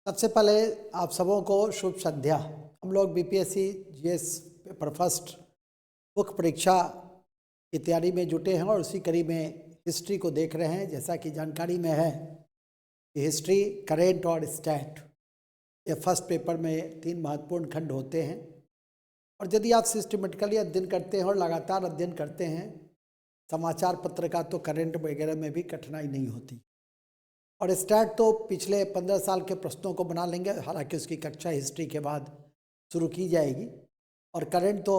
सबसे पहले आप सबों को शुभ संध्या। हम लोग बीपीएससी जीएस पेपर फर्स्ट मुख्य परीक्षा की तैयारी में जुटे हैं और उसी कड़ी में हिस्ट्री को देख रहे हैं। जैसा कि जानकारी में है कि हिस्ट्री, करेंट और स्टैट ये फर्स्ट पेपर में 3 महत्वपूर्ण खंड होते हैं और यदि आप सिस्टमेटिकली अध्ययन करते हैं और लगातार अध्ययन करते हैं समाचार पत्र का, तो करेंट वगैरह में भी कठिनाई नहीं होती। और स्टैट तो पिछले 15 साल के प्रश्नों को बना लेंगे, हालांकि उसकी कक्षा हिस्ट्री के बाद शुरू की जाएगी। और करंट तो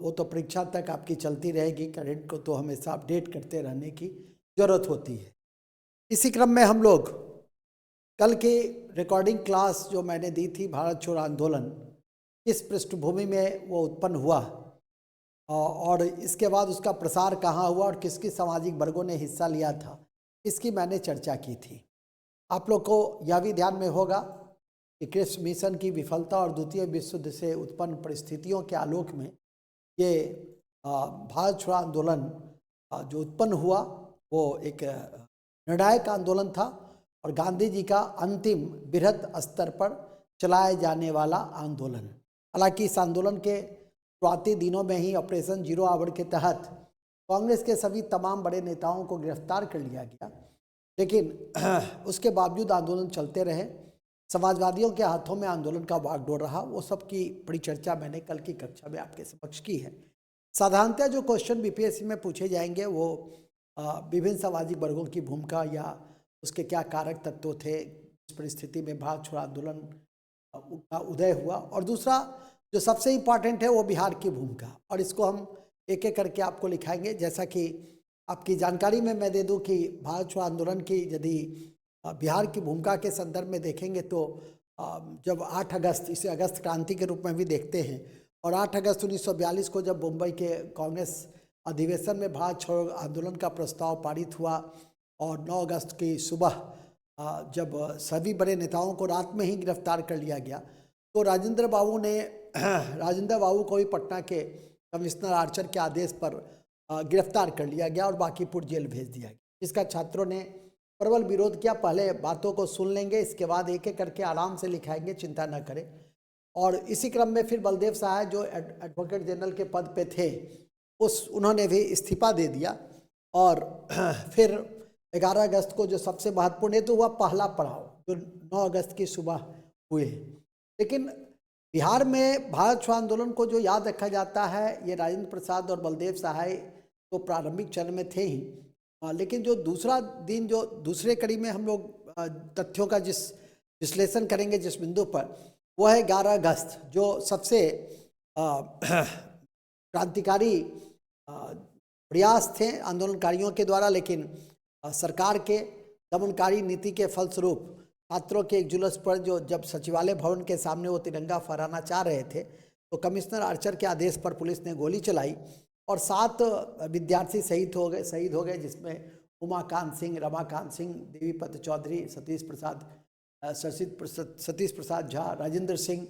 वो तो परीक्षा तक आपकी चलती रहेगी। करंट को तो हमेशा अपडेट करते रहने की ज़रूरत होती है। इसी क्रम में हम लोग कल की रिकॉर्डिंग क्लास जो मैंने दी थी, भारत छोड़ो आंदोलन किस पृष्ठभूमि में वो उत्पन्न हुआ और इसके बाद उसका प्रसार कहाँ हुआ और किस किस सामाजिक वर्गों ने हिस्सा लिया था, इसकी मैंने चर्चा की थी। आप लोग को यह भी ध्यान में होगा कि क्रिप्स मिशन की विफलता और द्वितीय विश्व युद्ध से उत्पन्न परिस्थितियों के आलोक में ये भारत छोड़ो आंदोलन जो उत्पन्न हुआ वो एक निर्णायक आंदोलन था और गांधी जी का अंतिम बृहद स्तर पर चलाए जाने वाला आंदोलन। हालांकि इस आंदोलन के शुरुआती दिनों में ही ऑपरेशन जीरो आवर के तहत कांग्रेस के सभी तमाम बड़े नेताओं को गिरफ्तार कर लिया गया, लेकिन उसके बावजूद आंदोलन चलते रहे। समाजवादियों के हाथों में आंदोलन का बागडोर रहा। वो सब की बड़ी चर्चा मैंने कल की कक्षा में आपके समक्ष की है। साधारणतः जो क्वेश्चन बीपीएससी में पूछे जाएंगे वो विभिन्न सामाजिक वर्गों की भूमिका या उसके क्या कारक तत्व थे, इस परिस्थिति में भारत छोड़ो आंदोलन का उदय हुआ, और दूसरा जो सबसे इम्पॉर्टेंट है वो बिहार की भूमिका। और इसको हम एक एक करके आपको लिखाएंगे। जैसा कि आपकी जानकारी में मैं दे दूं कि भारत छोड़ो आंदोलन की यदि बिहार की भूमिका के संदर्भ में देखेंगे तो जब 8 अगस्त, इसे अगस्त क्रांति के रूप में भी देखते हैं, और 8 अगस्त 1942 को जब मुंबई के कांग्रेस अधिवेशन में भारत छोड़ो आंदोलन का प्रस्ताव पारित हुआ और 9 अगस्त की सुबह जब सभी बड़े नेताओं को रात में ही गिरफ्तार कर लिया गया, तो राजेंद्र बाबू को भी पटना के कमिश्नर आर्चर के आदेश पर गिरफ्तार कर लिया गया और बांकीपुर जेल भेज दिया गया, जिसका छात्रों ने प्रबल विरोध किया। पहले बातों को सुन लेंगे, इसके बाद एक एक करके आराम से लिखाएंगे, चिंता न करें। और इसी क्रम में फिर बलदेव सहाय जो एडवोकेट जनरल के पद पे थे, उन्होंने भी इस्तीफा दे दिया। और फिर 11 अगस्त को जो सबसे महत्वपूर्ण है तो वह पहला पड़ाव जो 9 अगस्त की सुबह हुए। लेकिन बिहार में भारत छोड़ो आंदोलन को जो याद रखा जाता है, ये राजेंद्र प्रसाद और बलदेव सहाय तो प्रारंभिक चरण में थे ही, लेकिन जो दूसरा दिन, जो दूसरे कड़ी में हम लोग तथ्यों का जिस विश्लेषण करेंगे जिस बिंदु पर, वो है 11 अगस्त, जो सबसे क्रांतिकारी प्रयास थे आंदोलनकारियों के द्वारा, लेकिन सरकार के दमनकारी नीति के फलस्वरूप छात्रों के एक जुलूस पर जब सचिवालय भवन के सामने वो तिरंगा फहराना चाह रहे थे, तो कमिश्नर आर्चर के आदेश पर पुलिस ने गोली चलाई और 7 विद्यार्थी शहीद हो गए, जिसमें उमाकांत सिंह, रमाकांत सिंह, देवीपत चौधरी, सतीश प्रसाद झा, राजेंद्र सिंह,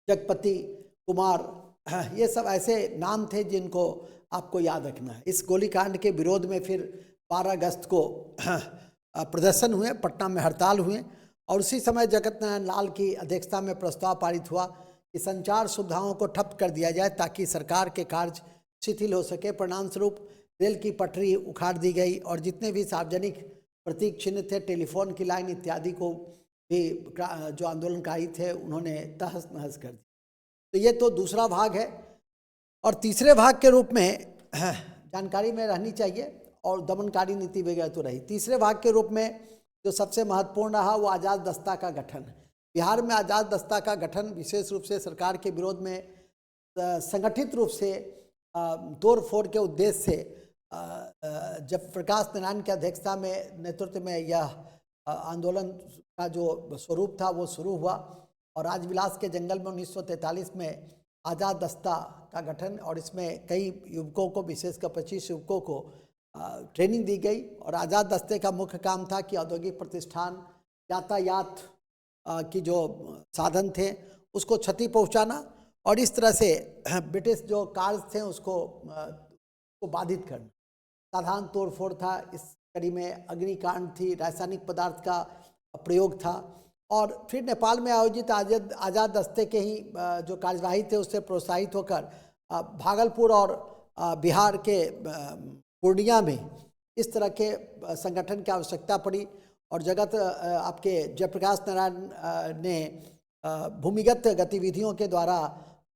जगपति कुमार, ये सब ऐसे नाम थे जिनको आपको याद रखना है। इस गोलीकांड के विरोध में फिर 12 अगस्त को प्रदर्शन हुए, पटना में हड़ताल हुए, और उसी समय जगत नारायण लाल की अध्यक्षता में प्रस्ताव पारित हुआ कि संचार सुविधाओं को ठप कर दिया जाए ताकि सरकार के कार्य शिथिल हो सके। परिणाम स्वरूप रेल की पटरी उखाड़ दी गई और जितने भी सार्वजनिक प्रतीक चिन्ह थे, टेलीफोन की लाइन इत्यादि को भी जो आंदोलनकारी थे उन्होंने तहस नहस कर दिया। तो ये तो दूसरा भाग है। और तीसरे भाग के रूप में जानकारी में रहनी चाहिए, और दमनकारी नीति वगैरह तो रही। तीसरे भाग के रूप में जो सबसे महत्वपूर्ण रहा वो आज़ाद दस्ता का गठन। बिहार में आज़ाद दस्ता का गठन विशेष रूप से सरकार के विरोध में संगठित रूप से तोड़ फोड़ के उद्देश्य से जब प्रकाश नारायण की अध्यक्षता में नेतृत्व में यह आंदोलन का जो स्वरूप था वो शुरू हुआ, और राजविलास के जंगल में 1943 में आज़ाद दस्ता का गठन, और इसमें कई युवकों को, विशेषकर 25 युवकों को ट्रेनिंग दी गई। और आज़ाद दस्ते का मुख्य काम था कि औद्योगिक प्रतिष्ठान, यातायात की जो साधन थे उसको क्षति पहुंचाना, और इस तरह से ब्रिटिश जो कार्य थे उसको बाधित करना। साधारण तोड़ फोड़ था, इस कड़ी में अग्निकांड थी, रासायनिक पदार्थ का प्रयोग था, और फिर नेपाल में आयोजित आज़ाद दस्ते के ही जो कार्यवाही थे उससे प्रोत्साहित होकर भागलपुर और बिहार के पूर्णिया में इस तरह के संगठन की आवश्यकता पड़ी और जगत आपके जयप्रकाश नारायण ने भूमिगत गतिविधियों के द्वारा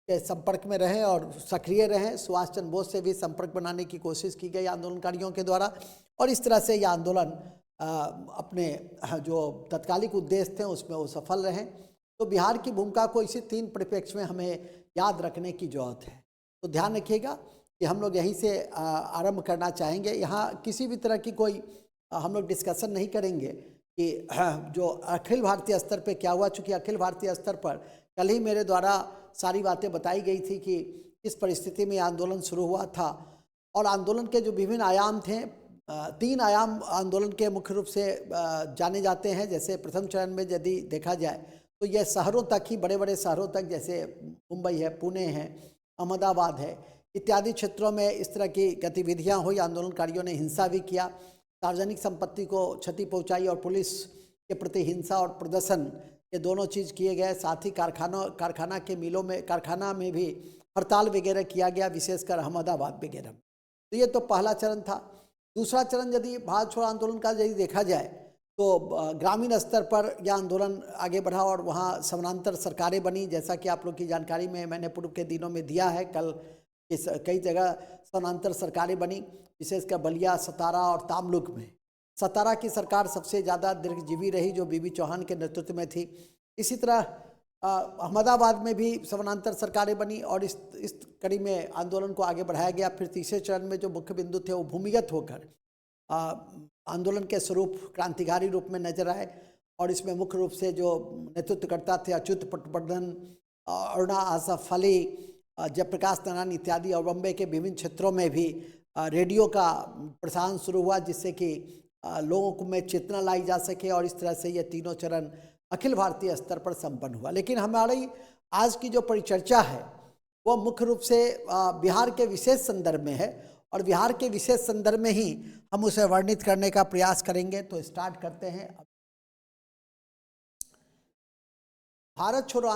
के संपर्क में रहे और सक्रिय रहे। सुभाष चंद्र बोस से भी संपर्क बनाने की कोशिश की गई आंदोलनकारियों के द्वारा और इस तरह से यह आंदोलन अपने जो तत्कालिक उद्देश्य थे उसमें वो सफल रहे। तो बिहार की भूमिका को इसी 3 परिप्रेक्ष्य में हमें याद रखने की जरूरत है। तो ध्यान रखिएगा कि हम लोग यहीं से आरंभ करना चाहेंगे। यहाँ किसी भी तरह की कोई हम लोग डिस्कशन नहीं करेंगे कि जो अखिल भारतीय स्तर पे क्या हुआ, चूँकि अखिल भारतीय स्तर पर कल ही मेरे द्वारा सारी बातें बताई गई थी कि किस परिस्थिति में आंदोलन शुरू हुआ था और आंदोलन के जो विभिन्न आयाम थे 3 आयाम आंदोलन के मुख्य रूप से जाने जाते हैं। जैसे प्रथम चरण में यदि देखा जाए तो यह शहरों तक ही, बड़े बड़े शहरों तक, जैसे मुंबई है, पुणे है, अहमदाबाद है इत्यादि क्षेत्रों में इस तरह की गतिविधियां हुई। आंदोलनकारियों ने हिंसा भी किया, सार्वजनिक संपत्ति को क्षति पहुंचाई और पुलिस के प्रति हिंसा और प्रदर्शन ये दोनों चीज़ किए गए। साथ ही कारखाना के मिलों में, कारखाना में भी हड़ताल वगैरह किया गया, विशेषकर अहमदाबाद वगैरह। तो ये तो पहला चरण था। दूसरा चरण यदि भारत छोड़ो आंदोलन का यदि देखा जाए तो ग्रामीण स्तर पर यह आंदोलन आगे बढ़ा और वहाँ समानांतर सरकारें बनी। जैसा कि आप लोग की जानकारी में मैंने पूर्व के दिनों में दिया है, कल इस कई जगह समानांतर सरकारें बनी, विशेषकर बलिया, सतारा और तामलुक में। सतारा की सरकार सबसे ज़्यादा दीर्घजीवी रही जो बीबी चौहान के नेतृत्व में थी। इसी तरह अहमदाबाद में भी समानांतर सरकारें बनी और इस कड़ी में आंदोलन को आगे बढ़ाया गया। फिर तीसरे चरण में जो मुख्य बिंदु थे वो भूमिगत होकर आंदोलन के स्वरूप क्रांतिकारी रूप में नजर आए और इसमें मुख्य रूप से जो नेतृत्वकर्ता थे अच्युत पटवर्धन, अरुणा आसफ अली, जयप्रकाश नारायण इत्यादि और बम्बे के विभिन्न क्षेत्रों में भी रेडियो का प्रसारण शुरू हुआ जिससे कि लोगों को में चेतना लाई जा सके और इस तरह से ये तीनों चरण अखिल भारतीय स्तर पर संपन्न हुआ। लेकिन हमारी आज की जो परिचर्चा है वो मुख्य रूप से बिहार के विशेष संदर्भ में है और बिहार के विशेष संदर्भ में ही हम उसे वर्णित करने का प्रयास करेंगे। तो स्टार्ट करते हैं। भारत छोड़ो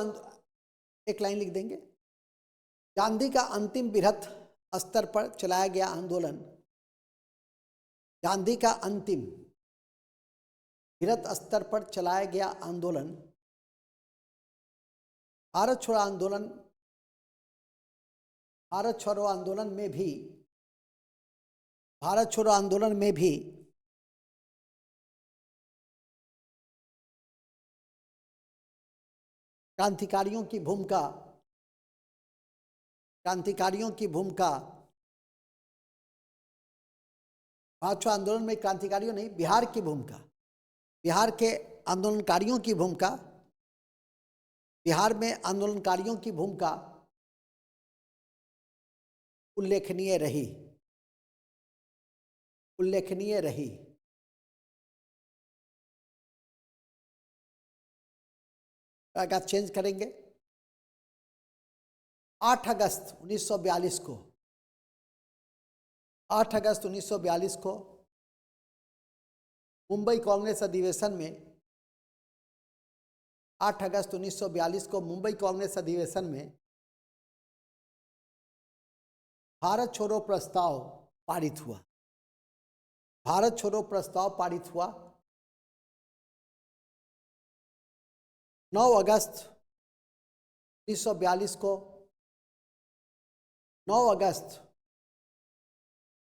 एक लाइन लिख देंगे। गांधी का अंतिम बृहत स्तर पर चलाया गया आंदोलन, गांधी का अंतिम बृहत स्तर पर चलाया गया आंदोलन भारत छोड़ो आंदोलन, भारत छोड़ो आंदोलन में भी, भारत छोड़ो आंदोलन में भी क्रांतिकारियों की भूमिका, क्रांतिकारियों की भूमिका, भारत छोड़ो आंदोलन में क्रांतिकारियों नहीं, बिहार की भूमिका, बिहार के आंदोलनकारियों की भूमिका, बिहार में आंदोलनकारियों की भूमिका उल्लेखनीय रही, उल्लेखनीय रही। अगर चेंज करेंगे 8 अगस्त 1942 को, 8 अगस्त 1942 को मुंबई कांग्रेस अधिवेशन में, 8 अगस्त 1942 को मुंबई कांग्रेस अधिवेशन में भारत छोड़ो प्रस्ताव पारित हुआ, भारत छोड़ो प्रस्ताव पारित हुआ। 9 अगस्त 1942 को, 9 अगस्त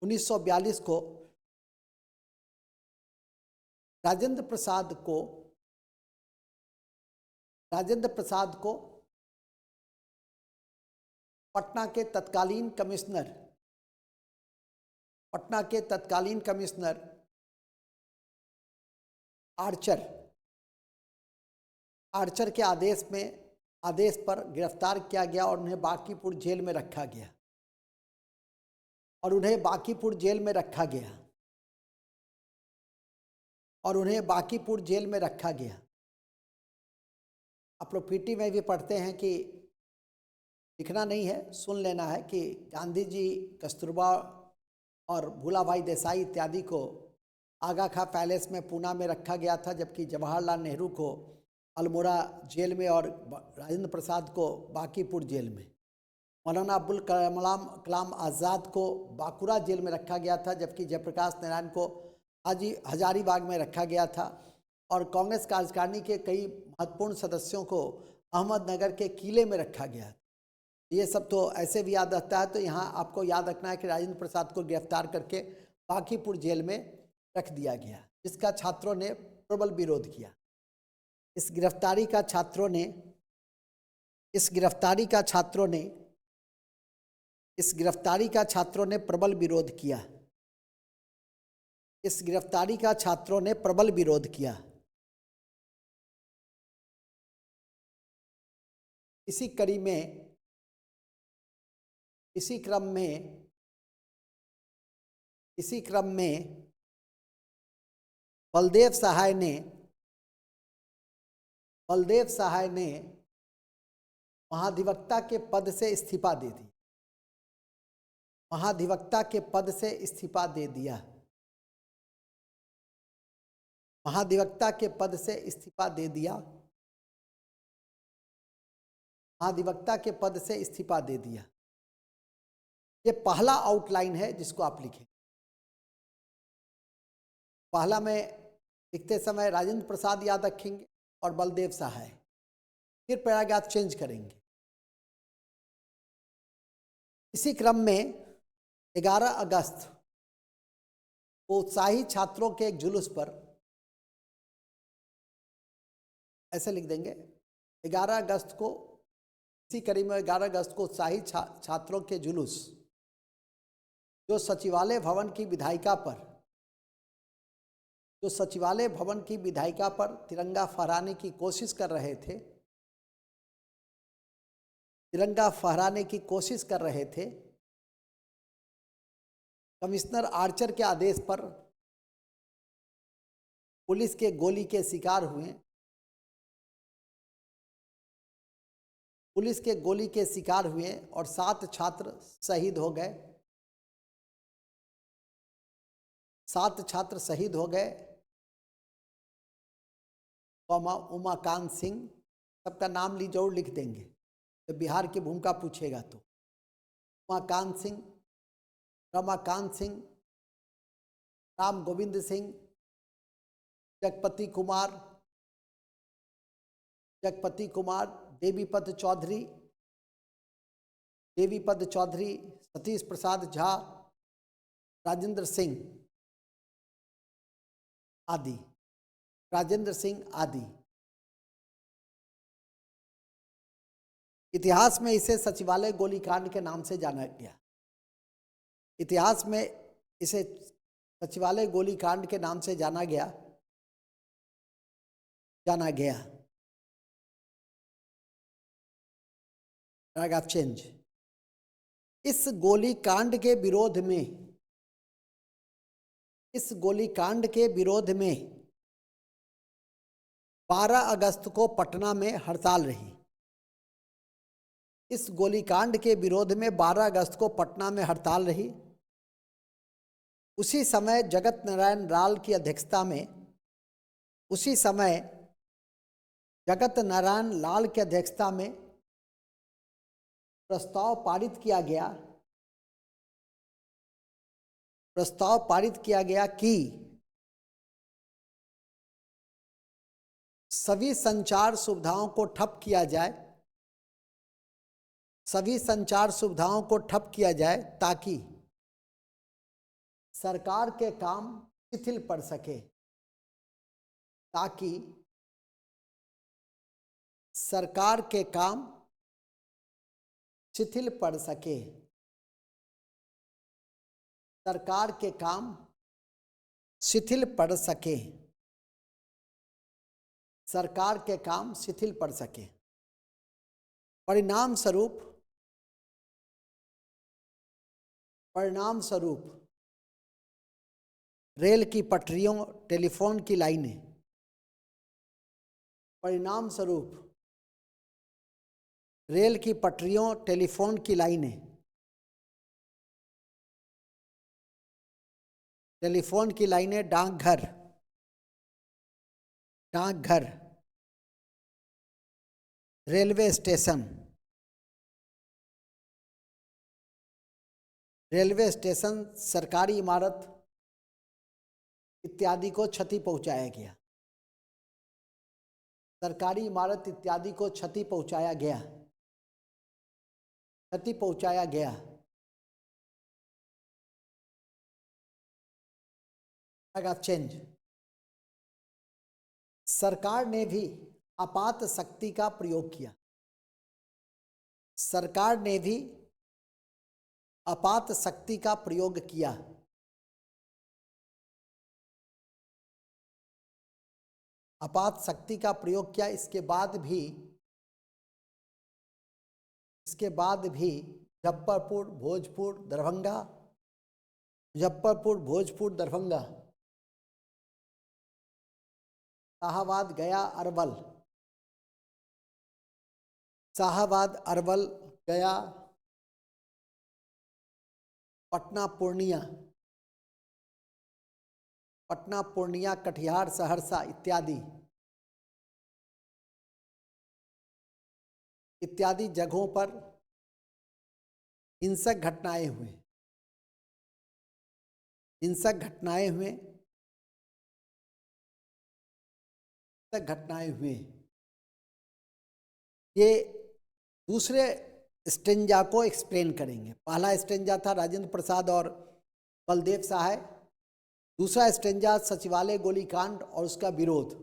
1942 को राजेंद्र प्रसाद को, राजेंद्र प्रसाद को पटना के तत्कालीन कमिश्नर, पटना के तत्कालीन कमिश्नर आर्चर, आर्चर के आदेश पर गिरफ्तार किया गया और उन्हें बांकीपुर जेल में रखा गया, और उन्हें बांकीपुर जेल में रखा गया, और उन्हें बांकीपुर जेल में रखा गया। आप लोग पीटी में भी पढ़ते हैं कि लिखना नहीं है, सुन लेना है कि गांधी जी, कस्तूरबा और भूलाभाई देसाई इत्यादि को आगा खां पैलेस में पूना में रखा गया था, जबकि जवाहरलाल नेहरू को अल्मोड़ा जेल में और राजेंद्र प्रसाद को बांकीपुर जेल में। मौलाना अब्दुल कलाम आज़ाद को बांकुड़ा जेल में रखा गया था, जबकि जयप्रकाश नारायण को हजारीबाग में रखा गया था। और कांग्रेस कार्यकारिणी के कई महत्वपूर्ण सदस्यों को अहमदनगर के किले में रखा गया। ये सब तो ऐसे भी याद रहता है। तो यहाँ आपको याद रखना है कि राजेंद्र प्रसाद को गिरफ्तार करके बांकीपुर जेल में रख दिया गया, जिसका छात्रों ने प्रबल विरोध किया। इस गिरफ्तारी का छात्रों ने प्रबल विरोध किया। इस गिरफ्तारी का छात्रों ने प्रबल विरोध किया। इसी क्रम में बलदेव सहाय ने महाधिवक्ता के पद से इस्तीफा दे दी। महाधिवक्ता के पद से इस्तीफा दे दिया। महाधिवक्ता के पद से इस्तीफा दे दिया। महाधिवक्ता के पद से इस्तीफा दे दिया। ये पहला आउटलाइन है जिसको आप लिखें। पहला में लिखते समय राजेंद्र प्रसाद याद रखेंगे और बलदेव सहाय, फिर पैराग्राफ चेंज करेंगे। इसी क्रम में 11 अगस्त को उत्साही छात्रों के एक जुलूस पर, ऐसे लिख देंगे 11 अगस्त को, इसी कड़ी में 11 अगस्त को उत्साही छात्रों के जुलूस जो सचिवालय भवन की विधायिका पर तिरंगा फहराने की कोशिश कर रहे थे, कमिश्नर आर्चर के आदेश पर पुलिस के गोली के शिकार हुए और 7 छात्र शहीद हो गए। उमाकांत सिंह, सबका नाम जरूर लिख देंगे जब बिहार की भूमिका पूछेगा तो। उमाकांत सिंह, रमाकांत सिंह, राम गोविंद सिंह, जगपति कुमार, देवीपद चौधरी, सतीश प्रसाद झा, राजेंद्र सिंह आदि। इतिहास में इसे सचिवालय गोलीकांड के नाम से जाना गया। इतिहास में इसे सचिवालय गोलीकांड के नाम से जाना गया। Paragraph change. इस गोलीकांड के विरोध में 12 अगस्त को पटना में हड़ताल रही। इस गोलीकांड के विरोध में 12 अगस्त को पटना में हड़ताल रही। उसी समय जगत नारायण लाल की अध्यक्षता में प्रस्ताव पारित किया गया कि सभी संचार सुविधाओं को ठप किया जाए ताकि सरकार के काम शिथिल पड़ सके। परिणाम स्वरूप रेल की पटरियों, टेलीफोन की लाइनें डाकघर रेलवे स्टेशन, रेलवे स्टेशन, सरकारी इमारत इत्यादि को क्षति पहुंचाया गया। सरकारी इमारत इत्यादि को क्षति पहुंचाया गया, क्षति पहुंचाया गया। चेंज, सरकार ने भी आपात शक्ति का प्रयोग किया। सरकार ने भी आपात शक्ति का प्रयोग किया। आपात शक्ति का प्रयोग किया। इसके बाद भी मुजफ्फरपुर, भोजपुर, दरभंगा, मुजफ्फरपुर, भोजपुर, दरभंगा, शाहाबाद, गया, अरवल, शाहाबाद, अरवल, गया, पटना, पूर्णिया, पटना, पूर्णिया, कटिहार, सहरसा इत्यादि जगहों पर हिंसक घटनाएं हुए, हिंसक घटनाएं हुए, हिंसक घटनाएं हुए। ये दूसरे स्टेंजा को एक्सप्लेन करेंगे। पहला स्टेंजा था राजेंद्र प्रसाद और बलदेव सहाय। दूसरा स्टेंजा सचिवालय गोलीकांड और उसका विरोध।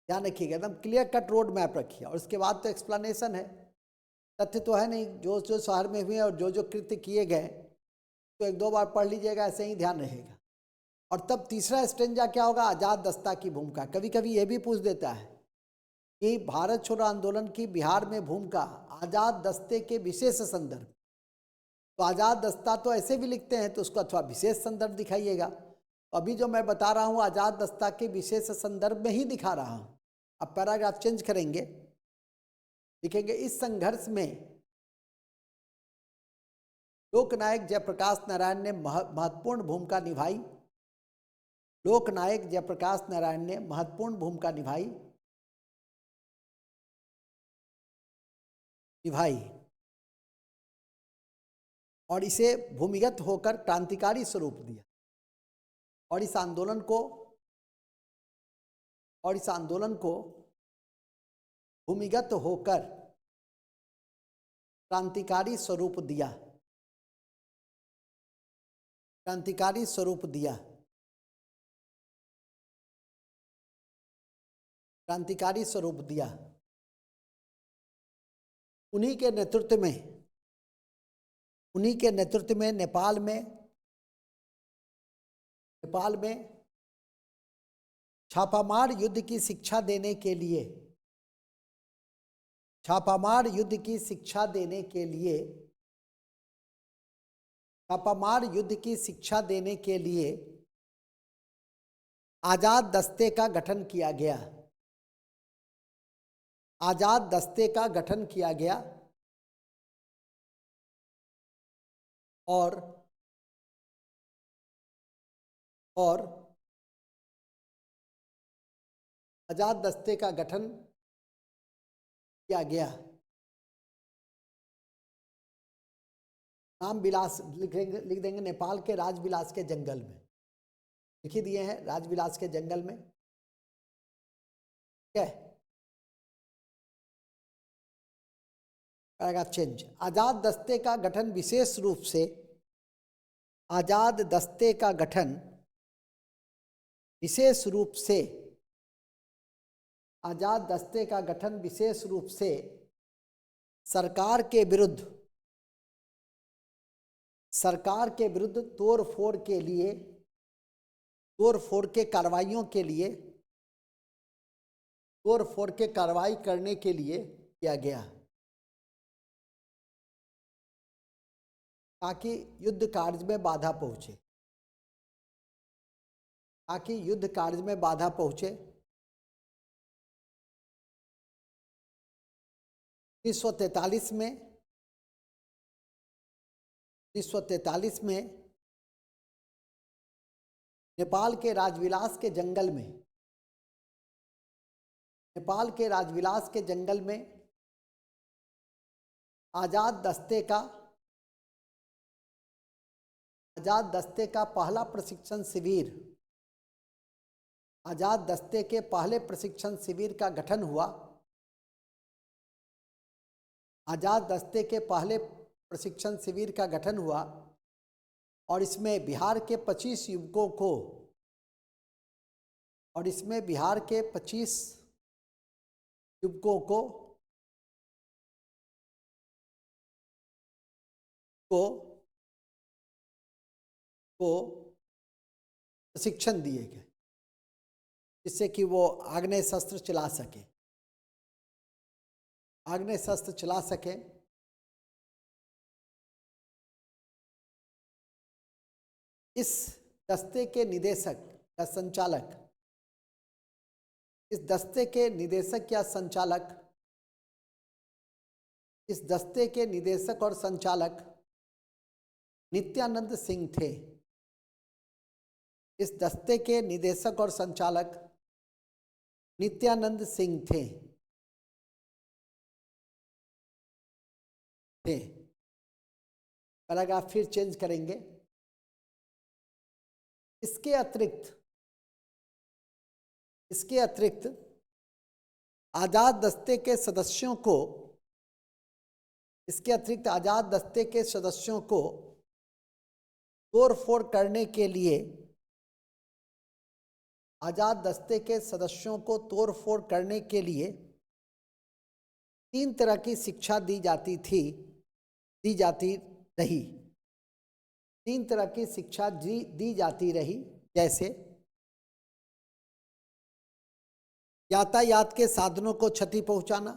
ध्यान रखिएगा, एकदम क्लियर कट रोड मैप रखिए। और उसके बाद तो एक्सप्लेनेशन है, तथ्य तो है नहीं, जो जो शहर में हुए और जो जो कृत्य किए गए, तो एक दो बार पढ़ लीजिएगा, ऐसे ही ध्यान रहेगा। और तब तीसरा स्टेंजा क्या होगा? आज़ाद दस्ता की भूमिका। कभी कभी ये भी पूछ देता है कि भारत छोड़ो आंदोलन की बिहार में भूमिका, आज़ाद दस्ते के विशेष संदर्भ। तो आज़ाद दस्ता तो ऐसे भी लिखते हैं, तो उसको अथवा विशेष संदर्भ दिखाइएगा। अभी जो मैं बता रहा हूँ आज़ाद दस्ता के विशेष संदर्भ में ही दिखा रहा हूँ। अब पैराग्राफ चेंज करेंगे, लिखेंगे इस संघर्ष में लोकनायक जयप्रकाश नारायण ने महत्वपूर्ण भूमिका निभाई। लोकनायक जयप्रकाश नारायण ने महत्वपूर्ण भूमिका निभाई और इसे भूमिगत होकर क्रांतिकारी स्वरूप दिया। और इस आंदोलन को भूमिगत होकर क्रांतिकारी स्वरूप दिया, क्रांतिकारी स्वरूप दिया, क्रांतिकारी स्वरूप दिया। उन्हीं के नेतृत्व में नेपाल में छापामार युद्ध की शिक्षा देने के लिए, छापामार युद्ध की शिक्षा देने के लिए, छापामार युद्ध की शिक्षा देने के लिए आजाद दस्ते का गठन किया गया। आजाद दस्ते का गठन किया गया और आजाद दस्ते का गठन किया गया। नाम विलास लिख देंगे नेपाल के राजविलास के जंगल में, लिख ही दिए हैं राजविलास के जंगल में। क्या पैराग्राफ चेंज। आजाद दस्ते का गठन विशेष रूप से, आजाद दस्ते का गठन विशेष रूप से, आजाद दस्ते का गठन विशेष रूप से सरकार के विरुद्ध तोड़फोड़ के कार्रवाइयों के लिए, तोड़फोड़ के कार्रवाई करने के लिए किया गया, ताकि युद्ध कार्य में बाधा पहुंचे, ताकि युद्ध कार्य में बाधा पहुंचे। 1943 में नेपाल के राजविलास के जंगल में, नेपाल के राजविलास के जंगल में आजाद दस्ते का पहला प्रशिक्षण शिविर, आजाद दस्ते के पहले प्रशिक्षण शिविर का गठन हुआ। आजाद दस्ते के पहले प्रशिक्षण शिविर का गठन हुआ और इसमें बिहार के 25 युवकों को प्रशिक्षण दिए गए, जिससे कि वो आग्नेय शस्त्र चला सके। इस दस्ते के निदेशक या संचालक, इस दस्ते के निदेशक और संचालक नित्यानंद सिंह थे। इस दस्ते के निदेशक और संचालक नित्यानंद सिंह थे। पैराग्राफ फिर चेंज करेंगे। इसके अतिरिक्त आजाद दस्ते के सदस्यों को तोड़फोड़ करने के लिए तीन तरह की शिक्षा दी जाती रही, जैसे यातायात के साधनों को क्षति पहुंचाना,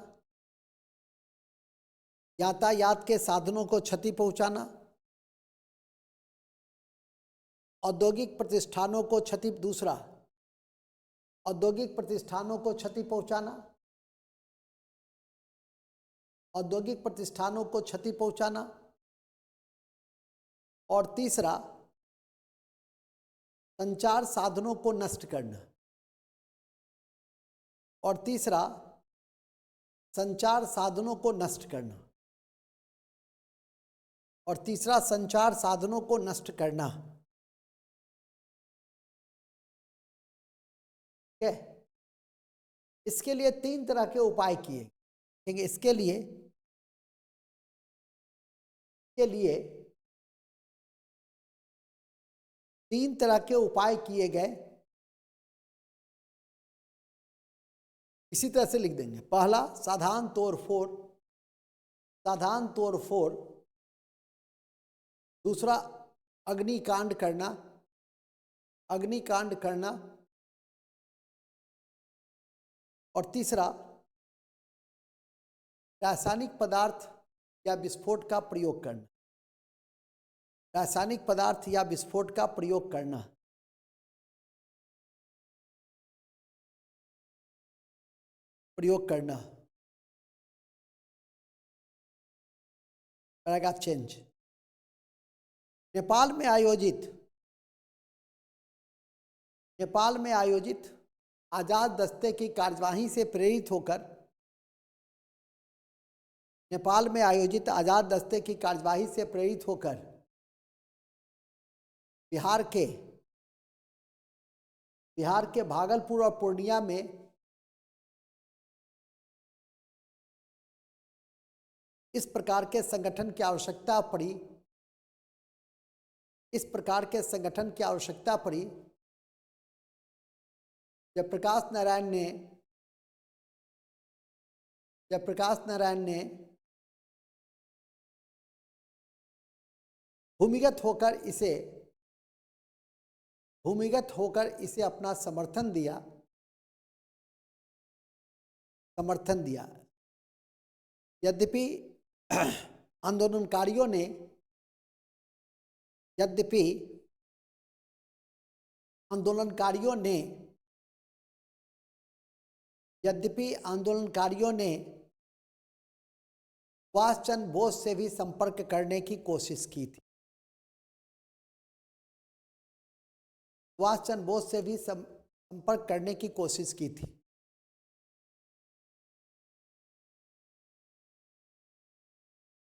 औद्योगिक प्रतिष्ठानों को क्षति पहुंचाना, और तीसरा संचार साधनों को नष्ट करना, और तीसरा संचार साधनों को नष्ट करना। ठीक है, इसके लिए तीन तरह के उपाय किए। इसके लिए तीन तरह के उपाय किए गए। इसी तरह से लिख देंगे। पहला साधारण तोड़फोड़, दूसरा अग्निकांड करना, और तीसरा रासायनिक पदार्थ या विस्फोट का प्रयोग करना। Paragraph change. नेपाल में आयोजित आजाद दस्ते की कार्यवाही से प्रेरित होकर बिहार के भागलपुर और पूर्णिया में इस प्रकार के संगठन की आवश्यकता पड़ी। जयप्रकाश नारायण ने भूमिगत होकर इसे अपना समर्थन दिया। यद्यपि आंदोलनकारियों ने सुभाष चंद्र बोस से भी संपर्क करने की कोशिश की थी।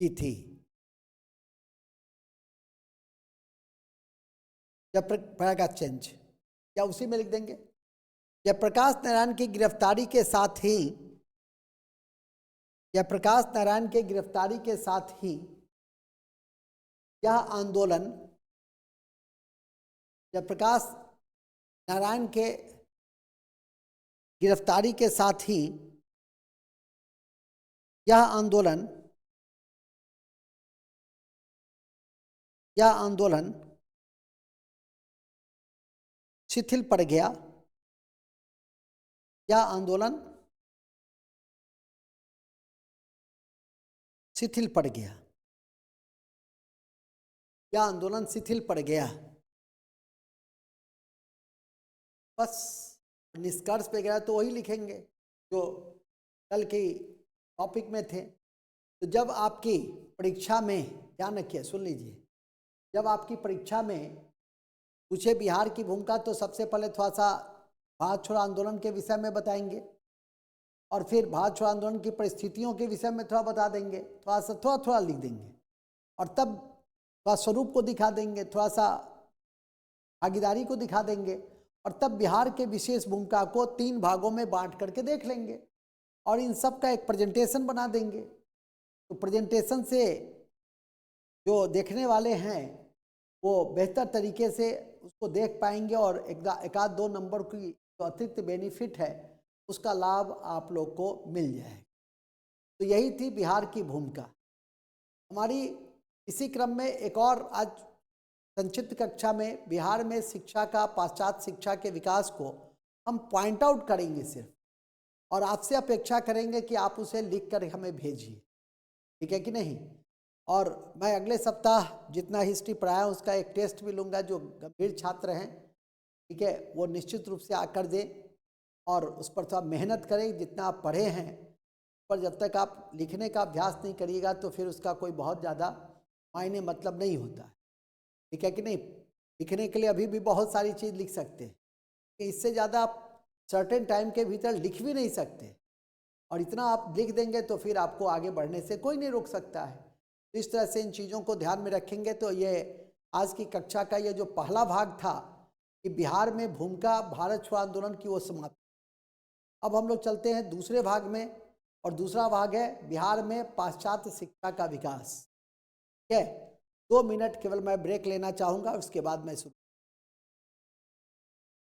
की थी। जयप्रकाश चेंज क्या उसी में लिख देंगे? जयप्रकाश नारायण की गिरफ्तारी के साथ ही, जयप्रकाश नारायण के गिरफ्तारी के साथ ही यह आंदोलन, जयप्रकाश नारायण के गिरफ्तारी के साथ ही यह आंदोलन, यह आंदोलन शिथिल पड़ गया, यह आंदोलन शिथिल पड़ गया, यह आंदोलन शिथिल पड़ गया। बस निष्कर्ष पे गया तो वही लिखेंगे जो कल की टॉपिक में थे। तो जब आपकी परीक्षा में, ध्यान रखिए, सुन लीजिए, जब आपकी परीक्षा में पूछे बिहार की भूमिका तो सबसे पहले थोड़ा सा भारत छोड़ो आंदोलन के विषय में बताएंगे और फिर भारत छोड़ो आंदोलन की परिस्थितियों के विषय में थोड़ा बता देंगे, थोड़ा थोड़ा लिख देंगे और तब थोड़ा स्वरूप को दिखा देंगे, थोड़ा सा भागीदारी को दिखा देंगे और तब बिहार के विशेष भूमिका को 3 भागों में बांट करके देख लेंगे और इन सब का एक प्रेजेंटेशन बना देंगे। तो प्रेजेंटेशन से जो देखने वाले हैं वो बेहतर तरीके से उसको देख पाएंगे और एक आध 2 नंबर की जो अतिरिक्त बेनिफिट है उसका लाभ आप लोग को मिल जाएगा। तो यही थी बिहार की भूमिका हमारी। इसी क्रम में एक और आज संक्षिप्त कक्षा में बिहार में शिक्षा का, पाश्चात्य शिक्षा के विकास को हम पॉइंट आउट करेंगे सिर्फ, और आपसे अपेक्षा करेंगे कि आप उसे लिख कर हमें भेजिए, ठीक है कि नहीं। और मैं अगले सप्ताह जितना हिस्ट्री पढ़ाया उसका एक टेस्ट भी लूँगा। जो गंभीर छात्र हैं, ठीक है, वो निश्चित रूप से आकर दें और उस पर थोड़ा मेहनत करें। जितना आप पढ़े हैं पर जब तक आप लिखने का अभ्यास नहीं करिएगा तो फिर उसका कोई बहुत ज़्यादा मायने मतलब नहीं होता है, ठीक है कि नहीं। लिखने के लिए अभी भी बहुत सारी चीज़ लिख सकते हैं कि इससे ज़्यादा आप सर्टेन टाइम के भीतर लिख भी नहीं सकते, और इतना आप लिख देंगे तो फिर आपको आगे बढ़ने से कोई नहीं रोक सकता है। तो इस तरह से इन चीज़ों को ध्यान में रखेंगे तो ये आज की कक्षा का ये जो पहला भाग था कि बिहार में भूमिका भारत छोड़ो आंदोलन की, वो समाप्त। अब हम लोग चलते हैं दूसरे भाग में, और दूसरा भाग है बिहार में पाश्चात्य शिक्षा का विकास। ठीक है, 2 मिनट केवल मैं ब्रेक लेना चाहूँगा, उसके बाद मैं शुरू